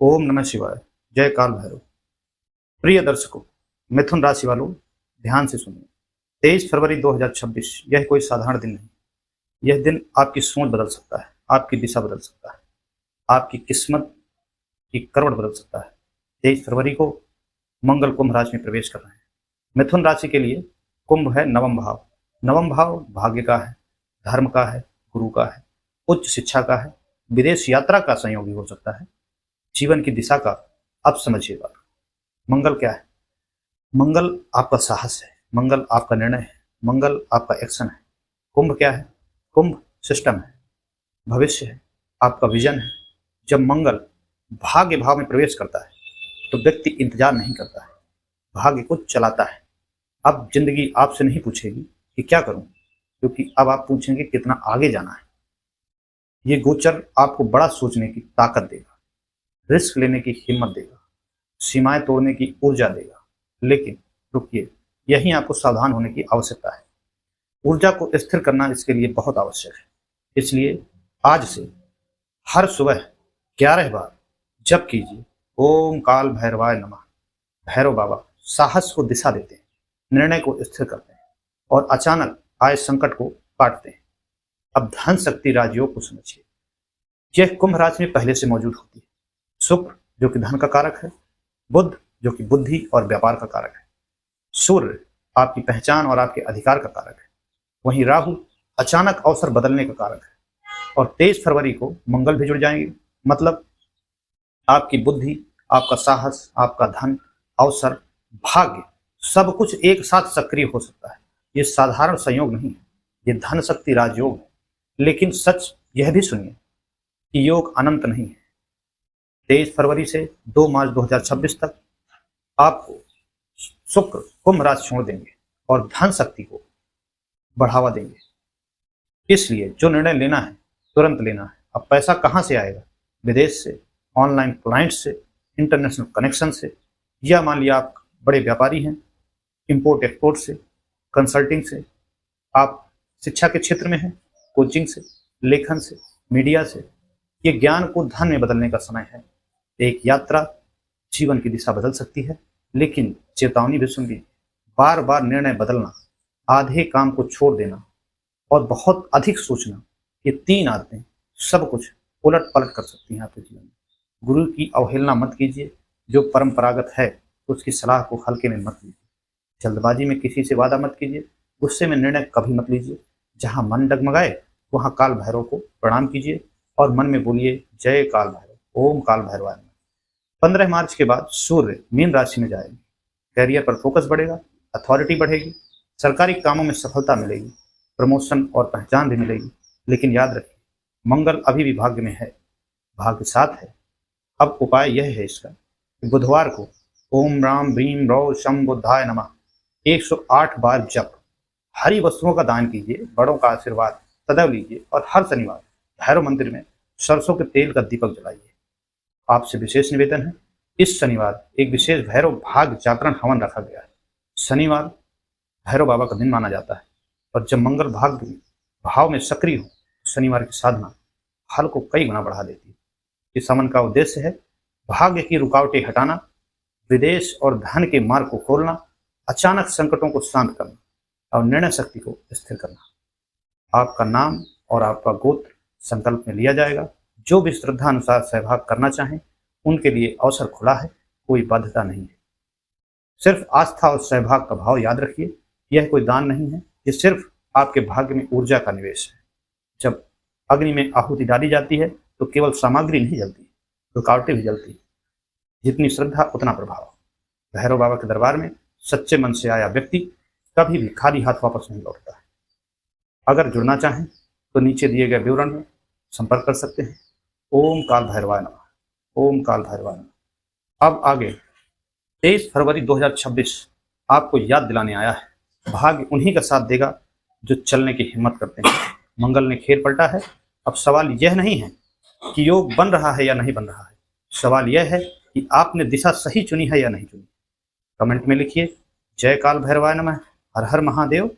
ओम नमः शिवाय। जय काल भैरव। प्रिय दर्शकों, मिथुन राशि वालों, ध्यान से सुनिए। 23 फरवरी 2026 यह कोई साधारण दिन नहीं। यह दिन आपकी सोच बदल सकता है, आपकी दिशा बदल सकता है, आपकी किस्मत की करवट बदल सकता है। 23 फरवरी को मंगल कुंभ राशि में प्रवेश कर रहे हैं। मिथुन राशि के लिए कुंभ है नवम भाव। नवम भाव भाग्य का है, धर्म का है, गुरु का है, उच्च शिक्षा का है, विदेश यात्रा का संयोग भी हो सकता है। जीवन की दिशा का अब समझिएगा। मंगल क्या है? मंगल आपका साहस है, मंगल आपका निर्णय है, मंगल आपका एक्शन है। कुंभ क्या है? कुंभ सिस्टम है, भविष्य है, आपका विजन है। जब मंगल भाग्य भाव में प्रवेश करता है तो व्यक्ति इंतजार नहीं करता है, भाग्य को चलाता है। अब जिंदगी आपसे नहीं पूछेगी कि क्या करूं, क्योंकि अब आप पूछेंगे कितना आगे जाना है। ये गोचर आपको बड़ा सोचने की ताकत देगा, रिस्क लेने की हिम्मत देगा, सीमाएं तोड़ने की ऊर्जा देगा। लेकिन रुकिए, यहीं आपको सावधान होने की आवश्यकता है। ऊर्जा को स्थिर करना इसके लिए बहुत आवश्यक है। इसलिए आज से हर सुबह 11 बार जप कीजिए, ओम काल भैरवाय नमः। भैरव बाबा साहस को दिशा देते हैं, निर्णय को स्थिर करते हैं और अचानक आए संकट को काटते हैं। अब धन शक्ति राजयोग को समझिए। यह कुंभ राशि में पहले से मौजूद होती है। शुक्र जो कि धन का कारक है, बुध जो कि बुद्धि और व्यापार का कारक है, सूर्य आपकी पहचान और आपके अधिकार का कारक है, वहीं राहु अचानक अवसर बदलने का कारक है। और 23 फरवरी को मंगल भी जुड़ जाएंगे। मतलब आपकी बुद्धि, आपका साहस, आपका धन, अवसर, भाग्य सब कुछ एक साथ सक्रिय हो सकता है। ये साधारण संयोग नहीं है, ये धन शक्ति राजयोग है। लेकिन सच यह भी सुनिए कि योग अनंत नहीं है। 23 फरवरी से 2 मार्च 2026 तक आपको शुक्र कुंभ राशि छोड़ देंगे और धन शक्ति को बढ़ावा देंगे। इसलिए जो निर्णय लेना है तुरंत लेना है। अब पैसा कहाँ से आएगा? विदेश से, ऑनलाइन क्लाइंट से, इंटरनेशनल कनेक्शन से, या मान लिया आप बड़े व्यापारी हैं, इंपोर्ट एक्सपोर्ट से, कंसल्टिंग से, आप शिक्षा के क्षेत्र में हैं, कोचिंग से, लेखन से, मीडिया से। ये ज्ञान को धन में बदलने का समय है। एक यात्रा जीवन की दिशा बदल सकती है, लेकिन चेतावनी भी सुन लीजिए। बार बार निर्णय बदलना, आधे काम को छोड़ देना और बहुत अधिक सोचना, ये 3 आदतें सब कुछ उलट पलट कर सकती हैं आपके जीवन में। गुरु की अवहेलना मत कीजिए। जो परंपरागत है उसकी सलाह को हल्के में मत लीजिए। जल्दबाजी में किसी से वादा मत कीजिए। गुस्से में निर्णय कभी मत लीजिए। जहां मन डगमगाए वहां काल भैरव को प्रणाम कीजिए और मन में बोलिए, जय काल भैरव, ओम काल भैरवाय। 15 मार्च के बाद सूर्य मीन राशि में जाएगी। कैरियर पर फोकस बढ़ेगा, अथॉरिटी बढ़ेगी, सरकारी कामों में सफलता मिलेगी, प्रमोशन और पहचान भी मिलेगी। लेकिन याद रखिए, मंगल अभी भी भाग्य में है, भाग्य साथ है। अब उपाय यह है इसका कि बुधवार को ओम राम भीम रौ शम बुद्धाय नमः 108 बार जप। हरी वस्तुओं का दान कीजिए, बड़ों का आशीर्वाद सदैव लीजिए और हर शनिवार भैरव मंदिर में सरसों के तेल का दीपक जलाइए। आपसे विशेष निवेदन है, इस शनिवार एक विशेष भैरव भाग जागरण हवन रखा गया है। शनिवार भैरव बाबा का दिन माना जाता है और जब मंगल भाग्य भाव में सक्रिय हो तो शनिवार की साधना फल को कई गुना बढ़ा देती है। इस हवन का उद्देश्य है भाग्य की रुकावटें हटाना, विदेश और धन के मार्ग को खोलना, अचानक संकटों को शांत करना और निर्णय शक्ति को स्थिर करना। आपका नाम और आपका गोत्र संकल्प में लिया जाएगा। जो भी श्रद्धा अनुसार सहभाग करना चाहें उनके लिए अवसर खुला है, कोई बाध्यता नहीं है। सिर्फ आस्था और सहभाग का भाव याद रखिए। यह कोई दान नहीं है, ये सिर्फ आपके भाग्य में ऊर्जा का निवेश है। जब अग्नि में आहुति डाली जाती है तो केवल सामग्री नहीं जलती, रुकावटें भी जलती है। जितनी श्रद्धा उतना प्रभाव। भैरव बाबा के दरबार में सच्चे मन से आया व्यक्ति कभी भी खाली हाथ वापस नहीं लौटता है। अगर जुड़ना चाहें तो नीचे दिए गए विवरण में संपर्क कर सकते हैं। ओम काल भैरवाय नमः, ओम काल भैरवाय नमः। अब आगे 23 फरवरी 2026 आपको याद दिलाने आया है, भाग्य उन्हीं का साथ देगा जो चलने की हिम्मत करते हैं। मंगल ने खेल पलटा है। अब सवाल यह नहीं है कि योग बन रहा है या नहीं बन रहा है, सवाल यह है कि आपने दिशा सही चुनी है या नहीं चुनी। कमेंट में लिखिए, जय काल भैरवाय नमः, हर हर महादेव।